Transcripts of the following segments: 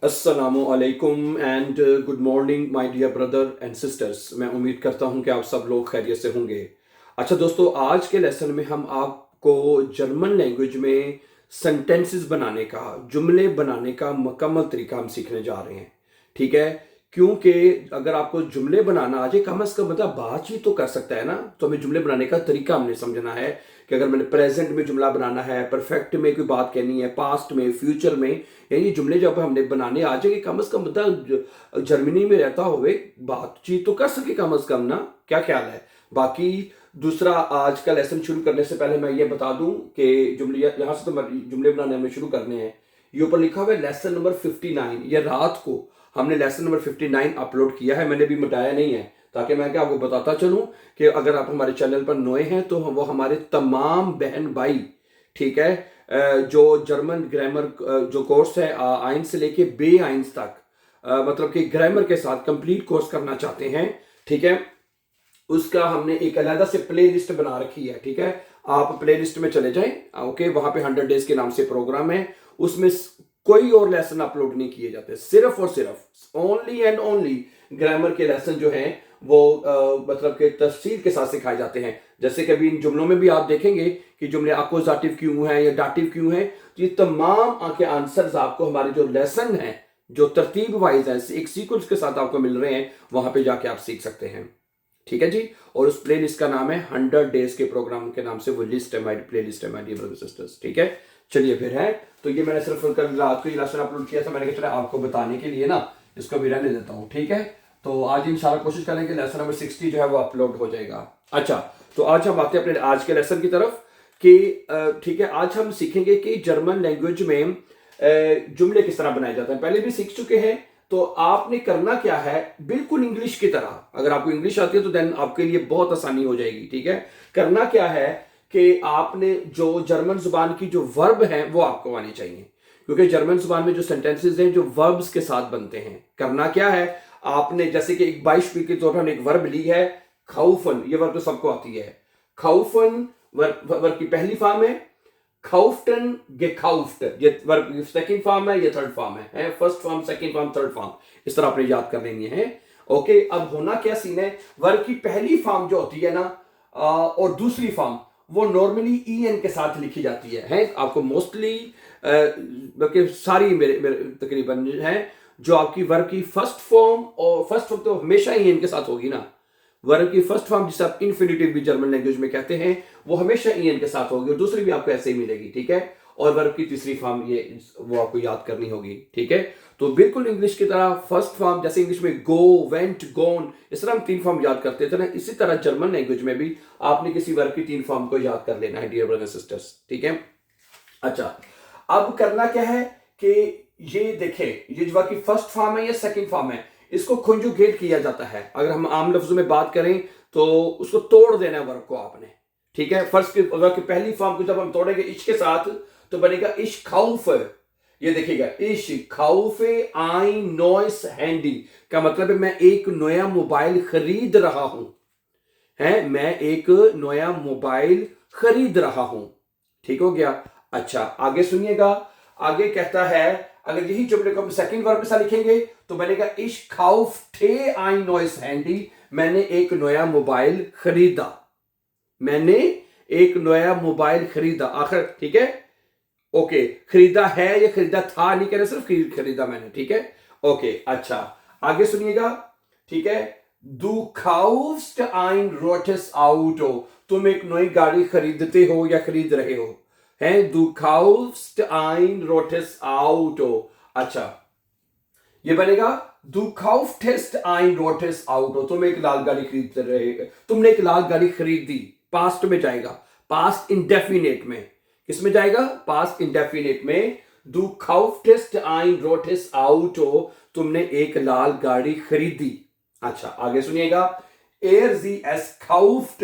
अस्सलामुअलैकुम and good morning my dear brother and sisters. मैं उम्मीद करता हूं कि आप सब लोग खैरियत से होंगे। अच्छा दोस्तों, आज के लेसन में हम आपको जर्मन लैंग्वेज में सेंटेंसेस बनाने का, जुमले बनाने का मुकम्मल तरीका हम सीखने जा रहे हैं। ठीक है, क्योंकि अगर आपको जुमले बनाना आ जाए, कम से कम मतलब बातचीत तो कर सकता है ना। तो हमें जुमले बनाने का तरीका हमने समझना है कि अगर मैंने प्रेजेंट में जुमला बनाना है, परफेक्ट में कोई बात कहनी है, पास्ट में, फ्यूचर में, यानी जुमले जब हमने बनाने आ जाए, कम से कम मतलब जर्मनी में रहता हुए बातचीत तो कर सके कम से कम ना। क्या ख्याल है? बाकी दूसरा, आज का लेसन शुरू करने से पहले मैं ये बता दूं कि जुमले यहाँ से तो जुमले बनाने हमें शुरू करने हैं। ये ऊपर लिखा हुआ है लेसन नंबर 59। ये रात को हमने लेसन नंबर 59 अपलोड किया है, मैंने भी मिटाया नहीं है, ताकि मैं क्या आपको बताता चलूं कि अगर आप हमारे चैनल पर नए हैं तो वो हमारे तमाम बहन भाई, ठीक है, जो जर्मन ग्रामर जो कोर्स है आइन से लेके बे आइंस तक, मतलब कि ग्रामर के साथ कंप्लीट कोर्स करना चाहते हैं, ठीक है, उसका हमने एक अलग से प्ले लिस्ट बना रखी है। ठीक है, आप प्ले लिस्ट में चले जाएं, ओके, वहां पे 100 डेज के नाम से प्रोग्राम है। उसमें कोई और लेसन अपलोड नहीं किए जाते, सिर्फ और सिर्फ ओनली एंड ओनली ग्रामर के लेसन जो हैं वो मतलब के तफसील के साथ सिखाए जाते हैं। जैसे कभी इन जुमलों में भी आप देखेंगे कि जुमले अकोजाटिव क्यों है या डाटिव क्यों है, तो ये तमाम आके आंसर्स आपको हमारे जो लेसन है, जो तरतीब वाइज है, एक सीक्वेंस के साथ आपको मिल रहे हैं, वहां पे जाके आप सीख सकते हैं। ठीक है जी। और उस प्ले लिस्ट का नाम है 100 डेज के प्रोग्राम के नाम से वो लिस्ट है, माई प्ले लिस्ट है, माय डियर ब्रदर्स सिस्टर्स। ठीक है, चलिए फिर है। तो ये मैंने सिर्फ कल रात को ये लेसन अपलोड किया था, मैंने कहा चला आपको बताने के लिए ना, इसको भी रहने देता हूँ। ठीक है, तो आज इंशाल्लाह कोशिश करेंगे लेसन नंबर 60 जो है वो अपलोड हो जाएगा। अच्छा, तो आज हम आते हैं अपने आज के लेसन की तरफ कि ठीक है, आज हम सीखेंगे कि जर्मन लैंग्वेज में जुमले किस तरह बनाए जाते हैं। पहले भी सीख चुके हैं, तो आपने करना क्या है, बिल्कुल इंग्लिश की तरह, अगर आपको इंग्लिश आती है तो देन आपके लिए बहुत आसानी हो जाएगी। ठीक है, करना क्या है कि आपने जो जर्मन जुबान की जो वर्ब है वो आपको आनी चाहिए, क्योंकि जर्मन जुबान में जो सेंटेंसेस हैं जो वर्ब्स के साथ बनते हैं। करना क्या है, आपने जैसे कि एक बाइशपी के तौर पर हमने एक वर्ब ली है, खाउफन। ये वर्ब तो सबको आती है। खाउफन वर्ब की पहली फॉर्म है, खाउफ्टन गेखाउफ्ट, ये वर्ब सेकंड फॉर्म है, ये थर्ड फॉर्म है, first form, second form, third form, इस तरह आपने याद कर लेनी है। ओके, अब होना क्या सीन है, वर्ब की पहली फॉर्म जो होती है ना और दूसरी फॉर्म, वो नॉर्मली ई एन के साथ लिखी जाती है। आपको मोस्टली बल्कि सारी मेरे तकरीबन है, जो आपकी वर्ब की फर्स्ट फॉर्म, और फर्स्ट फॉर्म तो हमेशा ई एन के साथ होगी ना। वर्ब की फर्स्ट फॉर्म जिसे आप इन्फिनिटिव भी जर्मन लैंग्वेज में कहते हैं, वो हमेशा ईएन के साथ होगी, और दूसरी भी आपको ऐसे ही मिलेगी। ठीक है, और वर्ब की तीसरी फॉर्म ये वो आपको याद करनी होगी। ठीक है, तो बिल्कुल इंग्लिश की तरह फर्स्ट फॉर्म, जैसे इंग्लिश में गो, वेंट, गोन, इस तरह हम 3 फॉर्म याद करते थे ना, इसी तरह जर्मन लैंग्वेज में भी आपने किसी वर्ब की 3 फॉर्म को याद कर लेना है, डियर ब्रदर्स सिस्टर्स। ठीक है, अच्छा, अब करना क्या है कि ये देखें, ये जो वर्ब की फर्स्ट फॉर्म है या सेकंड फॉर्म है, इसको कंजुगेट किया जाता है। अगर हम आम लफ्जों में बात करें तो उसको तोड़ देना है वर्ब को आपने। ठीक है, फर्स्ट की वर्ब की पहली फॉर्म को जब हम तोड़ेंगे इश के साथ, तो बनेगा इश खाउफ। ये देखिएगा, इश खाउफे आई नॉइस हैंडी का मतलब है मैं एक नया मोबाइल खरीद रहा हूं। मैं एक नया मोबाइल खरीद रहा हूं। ठीक हो गया। अच्छा, आगे सुनिएगा, आगे कहता है, अगर यही जुमले को हम सेकंड वर्ब के साथ लिखेंगे तो बनेगा इश काउफ्टे ein neues हैंडी, मैंने एक नया मोबाइल खरीदा। मैंने एक नया मोबाइल खरीदा, आखिर ठीक है, ओके, खरीदा है या खरीदा था नहीं कहना, सिर्फ खरीदा मैंने। ठीक है, ओके, अच्छा, आगे सुनिएगा। ठीक है, du kaufst ein rotes Auto, तुम एक नई गाड़ी खरीदते हो या खरीद रहे हो, है, du kaufst ein rotes Auto। अच्छा, ये बनेगा du kauftest ein rotes Auto, तुम एक लाल गाड़ी खरीद रहे, तुमने एक लाल गाड़ी खरीदी, पास्ट में जाएगा, पास्ट इंडेफिनेट में, किसमें जाएगा, पास्ट इंडेफिनेट में। du kauftest ein rotes Auto, तुमने एक लाल गाड़ी खरीदी। अच्छा, आगे सुनिएगा, er sie es kauft,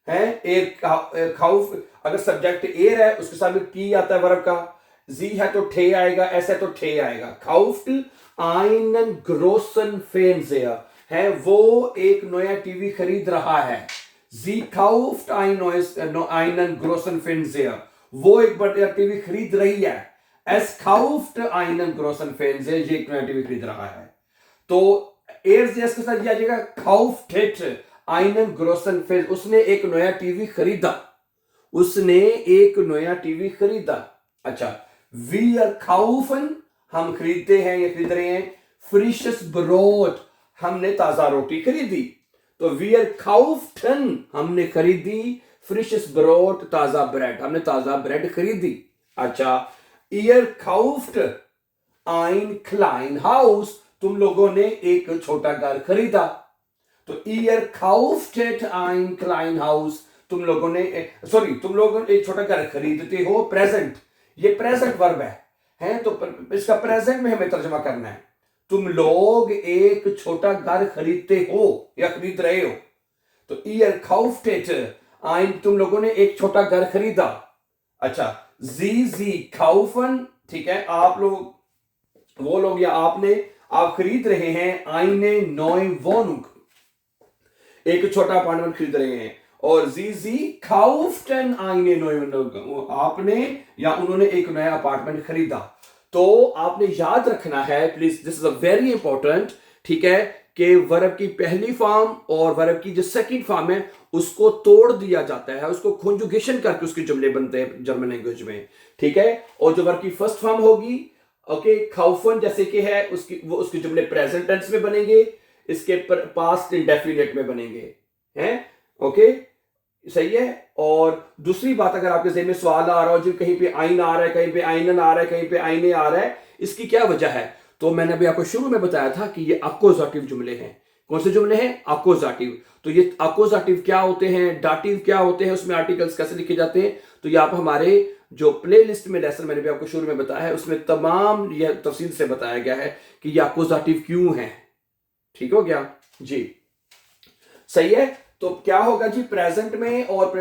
है, एर खाउफ, अगर सब्जेक्ट एर है उसके साथ में टी आता है वर्ब का, जी है तो ठे आएगा, एस है तो ठे आएगा। खाउफ्ट einen großen Fernseher, है, वो एक नया टीवी खरीद रहा है। जी kauft einen großen Fernseher, वो एक बड़ा टीवी खरीद रही है। Es kauft einen großen Fernseher, ये एक नया टीवी खरीद रहा है। तो एयरजेस के साथ ये आ जाएगा kauft einen großen Fernseher, उसने एक नया टीवी खरीदा, उसने एक नया टीवी खरीदा। अच्छा, wir kaufen, हम खरीदते हैं या खरीद रहे हैं, frisches Brot, हमने ताजा रोटी खरीदी। तो wir kauften, हमने खरीदी, frisches Brot, ताजा ब्रेड, हमने ताजा ब्रेड खरीदी। अच्छा, ihr kauft ein klein Haus, तुम लोगों ने एक छोटा घर खरीदा। तो ihr kauftet ein klein Haus, तुम लोग एक छोटा घर खरीदते हो। प्रेजेंट, ये प्रेजेंट वर्ब है तो इसका प्रेजेंट में हमें तर्जमा करना है। तुम लोग एक छोटा घर खरीदते हो या खरीद रहे हो। तो ihr kauftet ein, तुम लोगों ने एक छोटा घर खरीदा। अच्छा, sie kaufen, ठीक है, आप लोग, वो लोग या आपने, आप खरीद रहे हैं eine neue Wohnung, एक छोटा अपार्टमेंट खरीद रहे हैं। और sie kauften eine neue Wohnung, आपने या उन्होंने एक नया अपार्टमेंट खरीदा। तो आपने याद रखना है please, this is a very important, ठीक है, कि वर्ब की पहली फॉर्म और वर्ब की जो सेकंड फॉर्म है उसको तोड़ दिया जाता है, उसको कॉन्जुगेशन करके उसके जुमले बनते हैं जर्मन लैंग्वेज में, ठीक है। और जो वर्ब की फर्स्ट फॉर्म होगी, ओके, खाउफन जैसे कि है, उसके जुमले प्रेजेंट टेंस में बनेंगे, इसके पास्ट इंडेफिनिट में बनेंगे, हैं, ओके, सही है। और दूसरी बात, अगर आपके ज़हन में सवाल आ रहा हो जो कहीं पे आइन आ रहा है, कहीं पे आइनन आ रहा है, कहीं पे आइने आ रहा है, इसकी क्या वजह है, तो मैंने अभी आपको शुरू में बताया था कि ये अकोजाटिव जुमले हैं। कौन से जुमले हैं? अकोजाटिव। तो ये अकोजाटिव क्या होते हैं, डाटिव क्या होते हैं, उसमें आर्टिकल्स कैसे लिखे जाते हैं, तो ये आप हमारे जो प्ले लिस्ट में लेसन मैंने भी आपको शुरू में बताया है उसमें तमाम यह तफसील से बताया गया है कि ये अकोजाटिव क्यों है। ठीक हो गया जी, सही है। तो क्या होगा जी, प्रेजेंट में और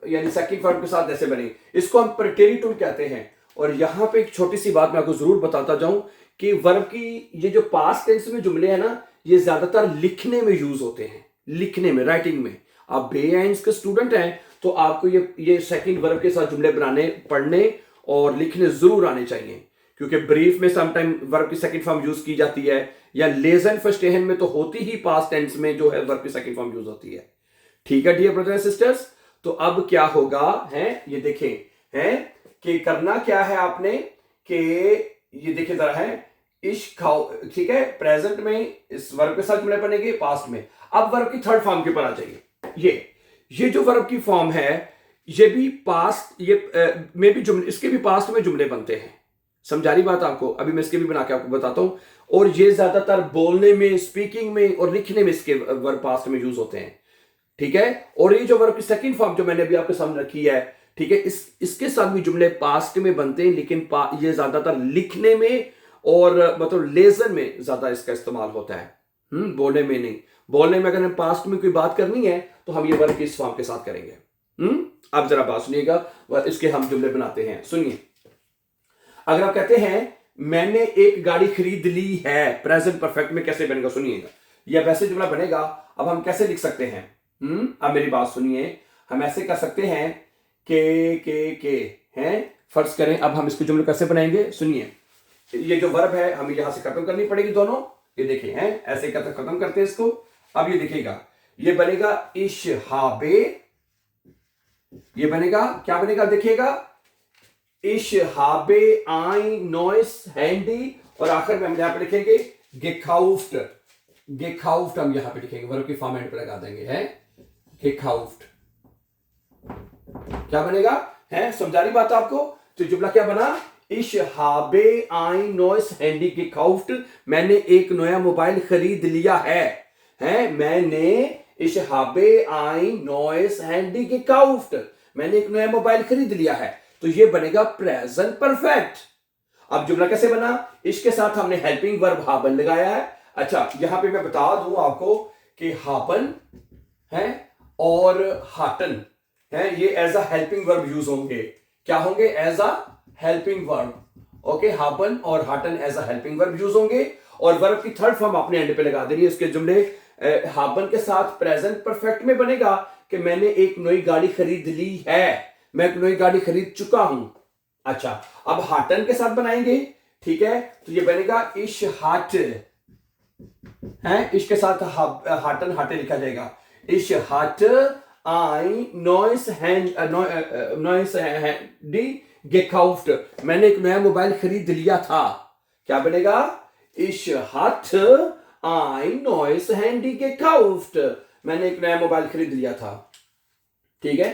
यानी सेकंड फॉर्म के साथ ऐसे बने, इसको हम प्रेटेरिटुल कहते हैं। और यहां पे एक छोटी सी बात मैं आपको जरूर बताता जाऊं कि वर्ब की ये जो पास्ट टेंस में जुमले हैं ना, ये ज्यादातर लिखने में यूज होते हैं, लिखने में, राइटिंग में। आप बे के स्टूडेंट हैं तो आपको ये सेकंड वर्ब के साथ जुमले बनाने, पढ़ने और लिखने जरूर आने चाहिए, क्योंकि ब्रीफ में समटाइम वर्ब की सेकंड फॉर्म यूज की जाती है, या लेजन फर्स्टेहन में तो होती ही पास्ट टेंस में जो है वर्ब की सेकंड फॉर्म यूज होती है। ठीक है डियर ब्रदर एंड सिस्टर्स। तो अब क्या होगा है, ये देखें है कि करना क्या है आपने, कि ये देखिए जरा है, इश खाओ, ठीक है, प्रेजेंट में इस वर्ब के साथ जुमले बनेंगे, पास्ट में। अब वर्ब की थर्ड फॉर्म के ऊपर आ जाइए। ये जो वर्ब की फॉर्म है, ये भी पास्ट, ये में भी जुमले, इसके भी पास्ट में जुमले बनते हैं। समझा रही बात आपको? अभी मैं इसके भी बना के आपको बताता हूं। और ये ज्यादातर बोलने में, स्पीकिंग में और लिखने में इसके वर्ब पास्ट में यूज होते हैं, ठीक है। और ये जो वर्ब की सेकंड फॉर्म जो मैंने अभी आपके सामने रखी है, ठीक है, इसके साथ भी जुमले पास्ट में बनते हैं, लेकिन ये ज्यादातर लिखने में और मतलब लेजन में ज्यादा इसका इस्तेमाल होता है, बोलने में नहीं। बोलने में अगर हम पास्ट में कोई बात करनी है तो हम ये वर्ब की इस फॉर्म के साथ करेंगे। अब जरा बात सुनिएगा, इसके हम जुमले बनाते हैं, सुनिए। अगर आप कहते हैं मैंने एक गाड़ी खरीद ली है, प्रेजेंट परफेक्ट में कैसे बनेगा सुनिएगा, या वैसे जुमला बनेगा। अब हम कैसे लिख सकते हैं, अब मेरी बात सुनिए, हम ऐसे कर सकते हैं के हैं, फर्ज करें। अब हम इसके जुमले कैसे बनाएंगे सुनिए। ये जो वर्ब है हमें यहां से खत्म करनी पड़ेगी दोनों, ये देखिए हैं, ऐसे खत्म करते हैं इसको। अब ये देखिएगा, ये बनेगा इश हाबे, ये बनेगा, क्या बनेगा देखिएगा, इश हाबे ein neues Handy, और आखिर में हम यहां पे लिखेंगे gekauft, gekauft हम यहां पे लिखेंगे, वर्ब की फॉर्म एंड पे लगा देंगे, है gekauft। क्या बनेगा, है समझा रही बात आपको? तो जुमला क्या बना, ich habe ein neues Handy gekauft, मैंने एक नया मोबाइल खरीद लिया है, मैंने ich habe ein neues Handy gekauft, मैंने एक नया मोबाइल खरीद लिया है। तो ये बनेगा प्रेजेंट परफेक्ट। अब जुमला कैसे बना, इसके साथ हमने हेल्पिंग वर्ब हाबन लगाया है। अच्छा, यहां पे मैं बता दूं आपको कि हाबन है और हाटन है, ये as a helping verb use होंगे। क्या होंगे? As a helping verb. Okay, हाबन और हाटन as a helping verb use होंगे। और वर्ब की थर्ड फॉर्म आपने एंड पे लगा देनी है। इसके जुमले हाबन के साथ प्रेजेंट परफेक्ट में बनेगा कि मैंने एक नई गाड़ी खरीद ली है, मैं एक नई गाड़ी खरीद चुका हूं, अच्छा, अब हाटन के साथ बनाएंगे, ठीक है, तो ये बनेगा इश हाट है, इश के साथ हाटन हाटे लिखा जाएगा, इश हाट आई नॉइस हैंड नॉइस हैंडी gekauft, मैंने एक नया मोबाइल खरीद लिया था। क्या बनेगा? Ich hatte ein neues Handy gekauft, मैंने एक नया मोबाइल खरीद लिया था। ठीक है,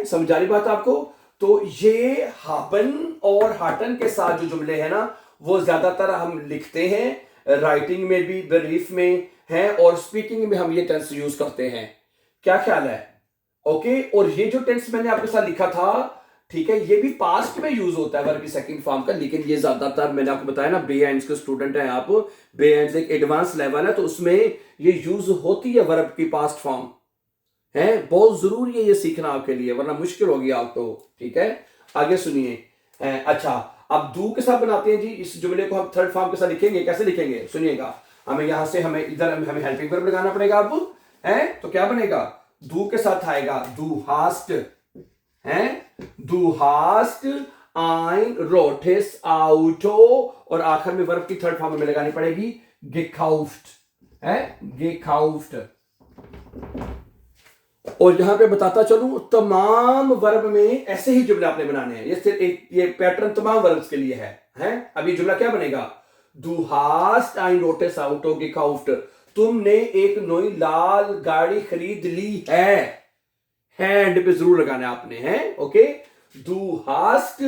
समझ आ रही बात आपको? तो ये हाबन और हाटन के साथ जो जुमले हैं ना, वो ज्यादातर हम लिखते हैं, राइटिंग में भी, ब्रीफ में है, और स्पीकिंग में हम ये टेंस यूज करते हैं। क्या ख्याल है? ओके, और ये जो टेंस मैंने आपके साथ लिखा था, ठीक है, ये भी पास्ट में यूज होता है वर्ब की सेकंड फॉर्म का, लेकिन ये ज्यादातर मैंने आपको बताया ना, बे-एंड्स के स्टूडेंट हैं आप, बे-एंड्स एक एडवांस लेवल है, तो उसमें ये यूज होती है वर्ब की पास्ट फॉर्म है। बहुत जरूरी है ये सीखना आपके लिए, वरना मुश्किल होगी आपको। ठीक है, आगे सुनिए। अच्छा, अब डू के साथ बनाते हैं जी। इस जुमले को हम थर्ड फॉर्म के साथ लिखेंगे। कैसे लिखेंगे सुनिएगा, हमें यहां से हमें इधर हमें हेल्पिंग वर्ब लगाना पड़ेगा अब, है, तो क्या बनेगा? डू के साथ आएगा डू हास्ट, है, do hast ein rotes Auto, और आखिर में वर्ब की थर्ड फॉर्म में लगानी पड़ेगी gekauft, है, gekauft। और यहां पे बताता चलूं, तमाम वर्ब में ऐसे ही जुमले आपने बनाने हैं। ये सिर्फ एक ये पैटर्न तमाम वर्ब्स के लिए है। अब ये जुमला क्या बनेगा? Du hast ein rotes Auto gekauft, तुमने एक नई लाल गाड़ी खरीद ली है। हैंड पे जरूर लगाना है आपने, है, okay. Du hast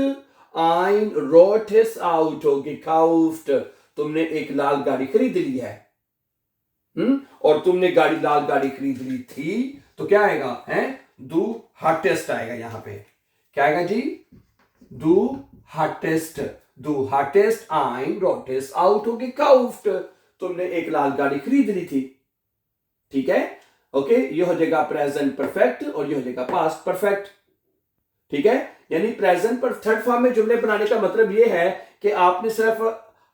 ein rotes Auto gekauft, तुमने एक लाल गाड़ी खरीद ली है। और तुमने लाल गाड़ी खरीद ली थी, तो क्या आएगा? है, डू हार्टेस्ट आएगा यहां पे। क्या आएगा जी? डू हार्टेस्ट, डू हार्टेस्ट ein rotes Auto gekauft, तुमने एक लाल गाड़ी खरीद ली थी। ठीक है, ओके, ये हो जाएगा प्रेजेंट परफेक्ट और ये हो जाएगा पास्ट परफेक्ट। ठीक है, यानी प्रेजेंट पर थर्ड फॉर्म में जुमले बनाने का मतलब ये है कि आपने सिर्फ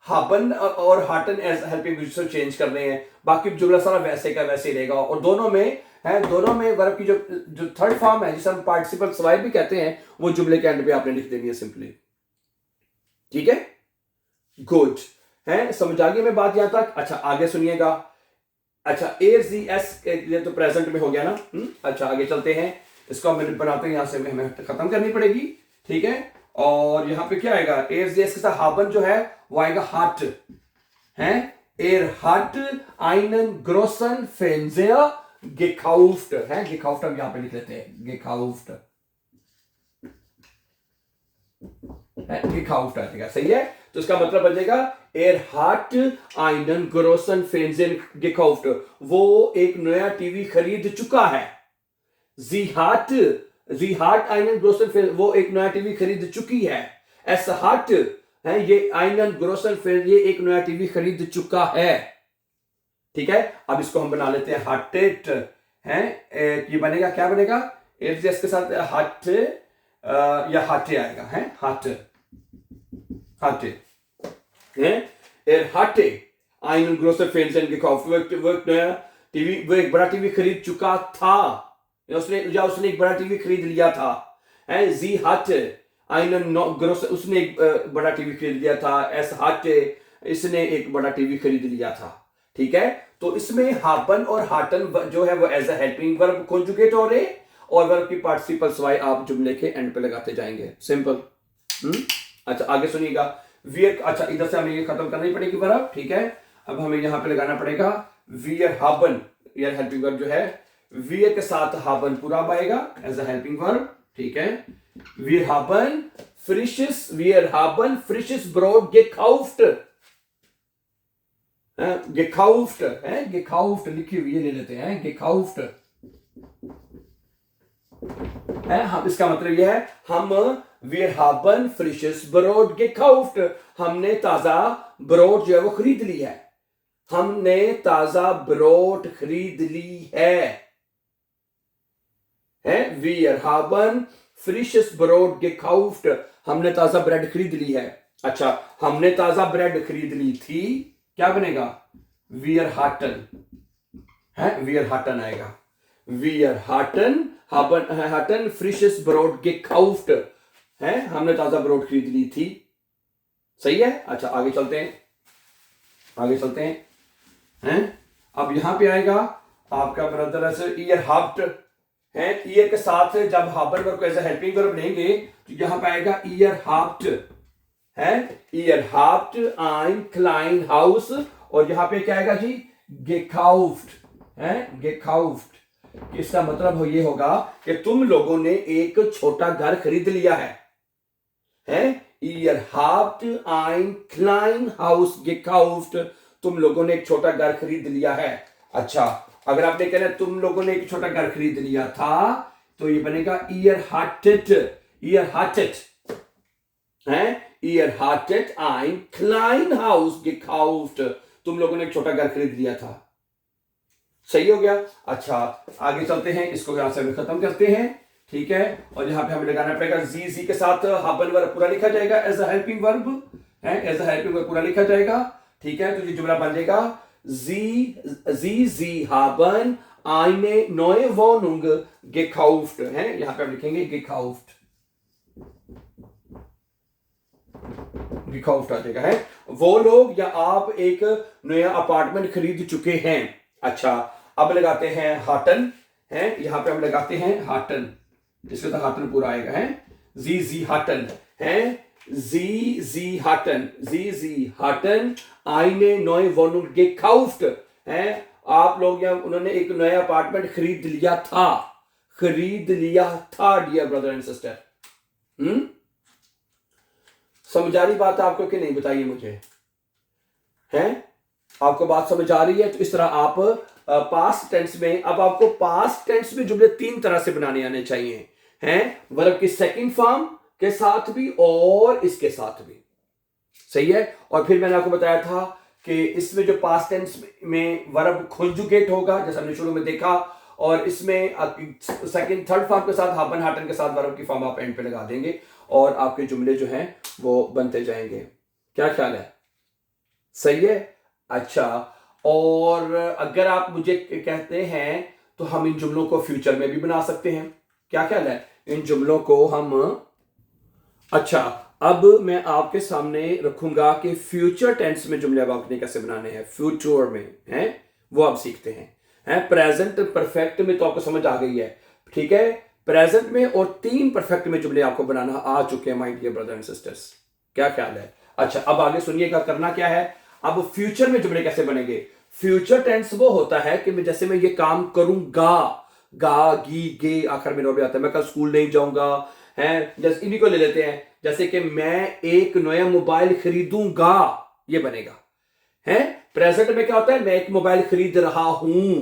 हाबन और हाटन एज हेल्पिंग वर्ब चेंज करने हैं, बाकी जुमला सारा वैसे का वैसे ही रहेगा। और दोनों में वर्ब की जो थर्ड फॉर्म है, जिसे हम पार्टिसिपल सवाल भी कहते हैं, वो जुमले के एंड पे आपने लिख देनी है सिंपली। ठीक है, गुड है, समझ आ गई मैं बात यहां तक? अच्छा, आगे सुनिएगा। अच्छा, एस ये तो प्रेजेंट में हो गया ना। अच्छा, आगे चलते हैं, इसको हम बनाते हैं, यहां से हमें खत्म करनी पड़ेगी। ठीक है, और यहां पे क्या आएगा? एस के साथ हाबन जो है वो आएगा हाट, है, एर हाट einen großen Fernseher gekauft, है, gekauft हम यहां पे लिख लेते हैं, gekauft है, gekauft आ जाएगा, सही है। तो इसका मतलब बन जाएगा एर हाट einen großen Fernseher gekauft, वो एक नया टीवी खरीद चुका है। sie hat einen großen Fernseher, वो एक नया टीवी खरीद चुकी है। es hat है, ये einen großen Fernseher, ये एक नया टीवी खरीद चुका है। ठीक है, अब इसको हम बना लेते हैं hattet, है, ये बनेगा, क्या बनेगा? एस के साथ हट या hatte आएगा, है, hatte है, er hatte einen großen Fernseher gekauft, वो एक बड़ा टीवी खरीद चुका था, उसने एक बड़ा टीवी खरीद लिया था, है। sie hatte einen großen, उसने एक बड़ा टीवी खरीद लिया था। es hatte, इसने एक बड़ा टीवी खरीद लिया था। ठीक है, तो इसमें हाबन और हाटन जो है वो as a helping verb conjugate हो रहे, और वर्ब की पार्टिसिपल सवाई आप जुमले के एंड पे लगाते जाएंगे, सिंपल। अच्छा, आगे सुनिएगा। वियर, अच्छा, इधर से हमें ये खत्म करनी पड़ेगी वर्ब। ठीक है, अब हमें यहां पे लगाना पड़ेगा वियर हाबन, यार हेल्पिंग वर्ब जो है, वियर के साथ हाबन पूरा आएगा एज अ हेल्पिंग वर्ब। ठीक है, wir haben frisches Brot gekauft, gekauft है, gekauft लिखी हुई ले लेते हैं, gekauft है। हम, इसका मतलब यह है, हम wir haben frisches Brot gekauft, हमने ताजा ब्रोड जो है वो खरीद ली है, हमने ताजा ब्रोड खरीद ली है। Wir haben frisches Brot gekauft, हमने ताजा ब्रेड खरीद ली है। अच्छा, हमने ताजा ब्रेड खरीद ली थी, क्या बनेगा? wir hatten, है, wir hatten आएगा, wir hatten frisches Brot gekauft, हैं, हमने ताजा ब्रोड खरीद ली थी। सही है। अच्छा आगे चलते हैं, आगे चलते हैं। अब यहां पे आएगा आपका ब्रदर ऐसे ईयर हाफ्ट है। ईयर के साथ जब हाबर वर्ब को एज हेल्पिंग वर्ब लेंगे तो यहां पे आएगा ईयर हाफ्ट है। ईयर हाफ्ट ein klein हाउस, और यहां पे क्या आएगा जी, gekauft है, gekauft। इसका मतलब ये होगा कि तुम लोगों ने एक छोटा घर खरीद लिया है। Ihr habt ein klein Haus gekauft, तुम लोगों ने एक छोटा घर खरीद लिया है। अच्छा अगर आपने कहना तुम लोगों ने एक छोटा घर खरीद लिया था तो ये बनेगा ihr hattet, ihr hattet है, ihr hattet ein klein Haus gekauft, तुम लोगों ने एक छोटा घर खरीद लिया था। सही हो गया। अच्छा आगे चलते हैं, इसको यहां से हम खत्म करते हैं, ठीक है। और यहां पे हमें लगाना पड़ेगा जी के साथ हाबन वर्ब पूरा लिखा जाएगा एज अ हेल्पिंग वर्ब है, एज अ हेल्पिंग वर्ब पूरा लिखा जाएगा, ठीक है। तो ये जुमला बन जाएगा जी haben eine neue Wohnung gekauft है, यहां पे हम लिखेंगे gekauft, gekauft आ जाएगा है। वो लोग या आप एक नया अपार्टमेंट खरीद चुके हैं। अच्छा अब लगाते हैं हाटन है, यहां पे हम लगाते हैं हाटन, जिसके साथ हाटन पूरा आएगा है। जी हाटन है, जी Hutton eine neue Wohnung gekauft है। आप लोग या उन्होंने एक नया अपार्टमेंट खरीद लिया था, डियर ब्रदर एंड सिस्टर। समझ आ रही बात आपको कि नहीं, बताइए मुझे, है आपको बात समझ आ रही है? तो इस तरह आप पास्ट टेंस में, अब आपको पास्ट टेंस में जुमले 3 तरह से बनाने आने चाहिए हैं, वर्ब की सेकंड फॉर्म के साथ भी और इसके साथ भी। सही है। और फिर मैंने आपको बताया था कि इसमें जो पास्ट टेंस में वर्ब कॉन्जुगेट होगा जैसे हमने शुरू में देखा, और इसमें सेकंड थर्ड फॉर्म के साथ हाबन हाटन के साथ वर्ब की फॉर्म आप एंड पे लगा देंगे और आपके जुमले जो हैं वो बनते जाएंगे। क्या ख्याल है? सही है। अच्छा और अगर आप मुझे कहते हैं तो हम इन जुमलों को फ्यूचर में भी बना सकते हैं। क्या ख्याल है? इन जुमलों को हम, अच्छा अब मैं आपके सामने रखूंगा कि फ्यूचर टेंस में जुमले अब आपने कैसे बनाने हैं, फ्यूचर में हैं वो आप सीखते हैं। प्रेजेंट परफेक्ट में तो आपको समझ आ गई है, ठीक है। प्रेजेंट में और 3 परफेक्ट में जुमले आपको बनाना आ चुके हैं my dear brother and sisters. क्या ख्याल है? अच्छा अब आगे सुनिएगा, करना क्या है। अब फ्यूचर में जुमले कैसे बनेंगे? फ्यूचर टेंस वो होता है कि मैं जैसे मैं ये काम करूंगा, गा गी गे आखिर में आता है, मैं कल स्कूल नहीं जाऊंगा है, जैसे इन्हीं को ले लेते हैं, जैसे कि मैं एक नया मोबाइल खरीदूंगा, ये बनेगा है। प्रेजेंट में क्या होता है? मैं एक मोबाइल खरीद रहा हूं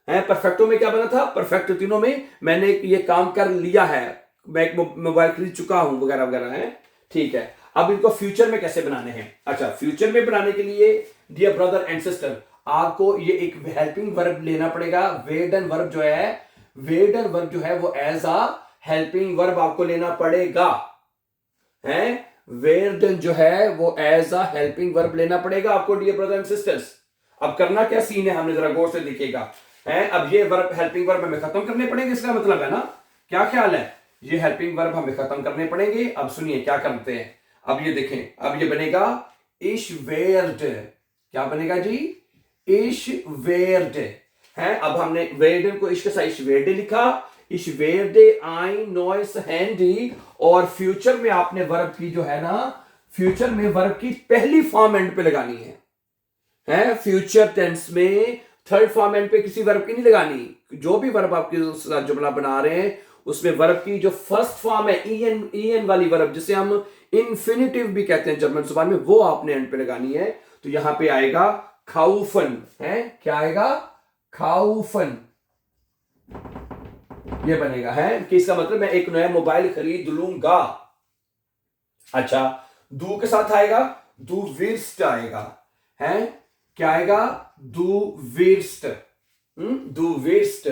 है। परफेक्टो में क्या बना था? परफेक्ट तीनों में मैंने ये काम कर लिया है, मैं एक मोबाइल खरीद चुका हूं वगैरह वगैरह है, ठीक है। अब इनको फ्यूचर में कैसे बनाने हैं? अच्छा फ्यूचर में बनाने के लिए डियर ब्रदर एंड सिस्टर आपको ये एक हेल्पिंग वर्ब लेना पड़ेगा। वेडन वर्ब जो है, वेडन वर्ब जो है वो एज अ हेल्पिंग वर्ब आपको लेना पड़ेगा है। वेडन जो है वो एज अ हेल्पिंग वर्ब लेना पड़ेगा आपको डियर ब्रदर एंड सिस्टर्स। अब करना क्या सीन है, हमने जरा गौर से देखिएगा है। अब ये वर्ब हेल्पिंग वर्ब हमें खत्म करने पड़ेंगे, इसका मतलब है ना। क्या ख्याल है? ये हेल्पिंग वर्ब हमें खत्म करने पड़ेंगे। अब सुनिए क्या करते हैं। अब ये देखें, अब ये बनेगा इश वेर्ड। क्या बनेगा जी? इश वेर्ड है। अब हमने वेर्ड को इश के साथ इश वेर्ड लिखा, इश वेर्ड आई नॉइस हैंडी, और फ्यूचर में आपने वर्ब की जो है ना, फ्यूचर में वर्ब की पहली फॉर्म एंड पे लगानी है। फ्यूचर टेंस में थर्ड फॉर्म एंड पे किसी वर्ब की नहीं लगानी। जो भी वर्ब आपकी जुमला बना रहे हैं उसमें वर्ब की जो फर्स्ट फॉर्म है ईएन वाली वर्ब, जिसे हम इन्फिनिटिव भी कहते हैं जर्मन जुबान में, वो आपने एंड पे लगानी है। तो यहां पे आएगा खाउफन है। क्या आएगा? खाउफन, ये बनेगा है कि इसका मतलब मैं एक नया मोबाइल खरीद लूंगा। अच्छा दू के साथ आएगा दू विर्स्ट आएगा है। क्या आएगा? दू विर्स्ट, दू विर्स्ट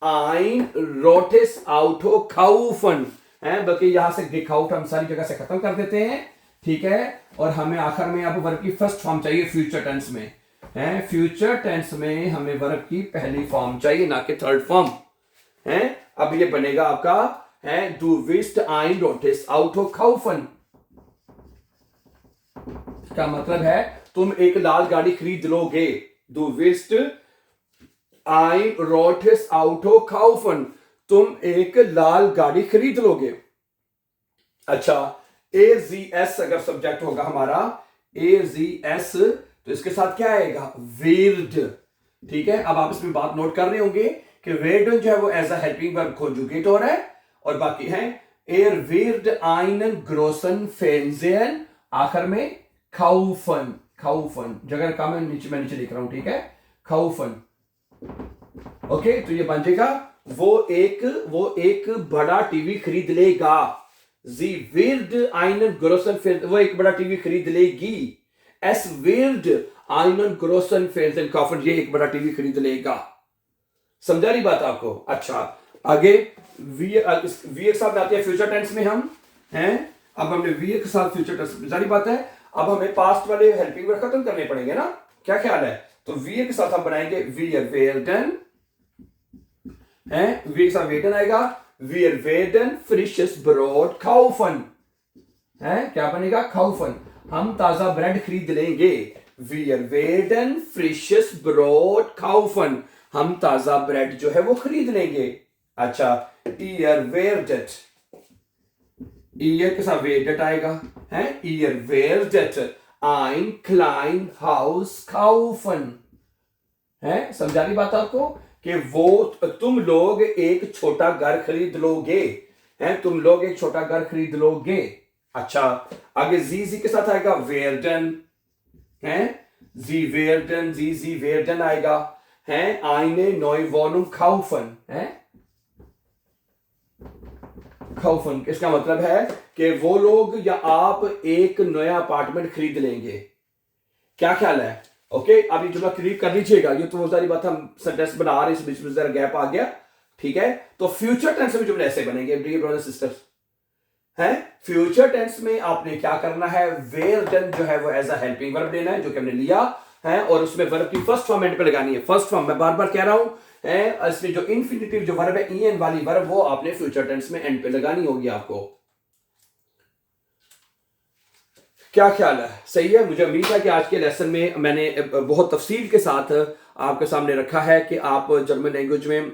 ein rotes Auto kaufen है। बल्कि यहां से gekauft हम सारी जगह से खत्म कर देते हैं, ठीक है। और हमें आखिर में अब वर्ब की फर्स्ट फॉर्म चाहिए फ्यूचर टेंस में है। फ्यूचर टेंस में हमें वर्ब की पहली फॉर्म चाहिए, ना कि थर्ड फॉर्म है। अब ये बनेगा आपका है du willst ein rotes Auto kaufen। का मतलब है तुम एक लाल गाड़ी खरीद लोगे। du willst ein rotes Auto kaufen, तुम एक लाल गाड़ी खरीद लोगे। अच्छा, AZS अगर सब्जेक्ट होगा हमारा AZS, तो इसके साथ क्या आएगा? वेर्ड। ठीक है, अब आप इसमें बात नोट कर रहे होंगे कि वेर्ड जो है वो as a helping verb conjugate हो रहा है, और बाकी है एर वेर्ड einen großen Fernsehen, आखिर में kaufen। kaufen जगह का मैं नीचे लिख रहा हूं, ठीक है, kaufen। ओके, तो ये बन जाएगा वो एक बड़ा टीवी खरीद लेगा। Sie wird einen großen Fernseher, वो एक बड़ा टीवी खरीद लेगी। Es wird einen großen Fernseher kaufen, ये एक बड़ा टीवी खरीद लेगा। समझा रही बात आपको? अच्छा, आगे वी एक साथ आते हैं फ्यूचर टेंस में हम हैं। अब हमने वी के साथ फ्यूचर टेंस, जारी बात है। अब हमें पास्ट वाले हेल्पिंग वर्ब खत्म करने पड़ेंगे ना, क्या ख्याल है? तो वी के साथ हम बनाएंगे wir werden, हैं, वी के साथ वेडन आएगा, wir werden frisches Brot kaufen, हैं, क्या बनेगा? kaufen, हम ताजा ब्रेड खरीद लेंगे। wir werden frisches Brot kaufen, हम ताजा ब्रेड जो है वो खरीद लेंगे। अच्छा, ihr werdet, ihr के साथ werdet आएगा, हैं, ihr werdet ein klein Haus kaufen, हैं, समझा रही बात आपको कि वो तुम लोग एक छोटा घर खरीद लोगे, हैं, तुम लोग एक छोटा घर खरीद लोगे। अच्छा, आगे जी के साथ आएगा werden, हैं, sie werden आएगा, हैं, eine neue Wohnung kaufen, हैं, kaufen इसका मतलब है कि वो लोग या आप एक नया अपार्टमेंट खरीद लेंगे। क्या ख्याल है? ओके, अब ये जुमला क्लियर कर लीजिएगा। ये तो वो सारी बात हम सेंटेंस बना रहे हैं, इस बीच में जरा गैप आ गया, ठीक है। तो फ्यूचर टेंस में जुमले ऐसे बनेंगे डियर ब्रदर्स सिस्टर्स, हैं। फ्यूचर टेंस में आपने क्या करना है? वेयर डन जो है वो एज अ हेल्पिंग वर्ब लेना है, जो कि हमने लिया है, और उसमें वर्ब की फर्स्ट फॉर्म एंड पे लगानी है। फर्स्ट फॉर्म मैं बार बार कह रहा हूं, है, इसमें जो इन्फिनिटिव जो वर्ब है ईएन वाली वर्ब, वो आपने फ्यूचर टेंस में एंड पे लगानी होगी आपको। क्या ख्याल है? सही है। मुझे उम्मीद है कि आज के लेसन में मैंने बहुत तफसील के साथ आपके सामने रखा है कि आप जर्मन लैंग्वेज में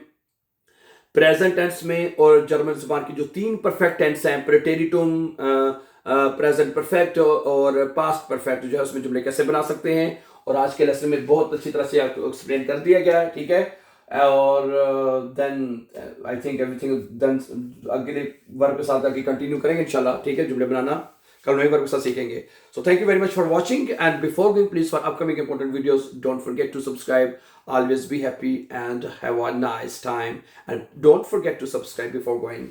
प्रेजेंट टेंस में और जर्मन जुबान की जो 3 परफेक्ट टेंस हैं, प्रेटेरिटुम, प्रेजेंट परफेक्ट और पास्ट परफेक्ट, जो है उसमें जुमले कैसे बना सकते हैं। और आज के लेसन में बहुत अच्छी तरह से आपको एक्सप्लेन कर दिया गया है, ठीक है। और then I think everything then अगले वर्ब के साथ आगे कंटिन्यू करेंगे इंशाल्लाह, ठीक है। जुमले बनाना कल नए वर्ब के साथ सीखेंगे। So thank you very much for watching, and before going please for upcoming important videos don't forget to subscribe. Always be happy and have a nice time, and don't forget to subscribe before going.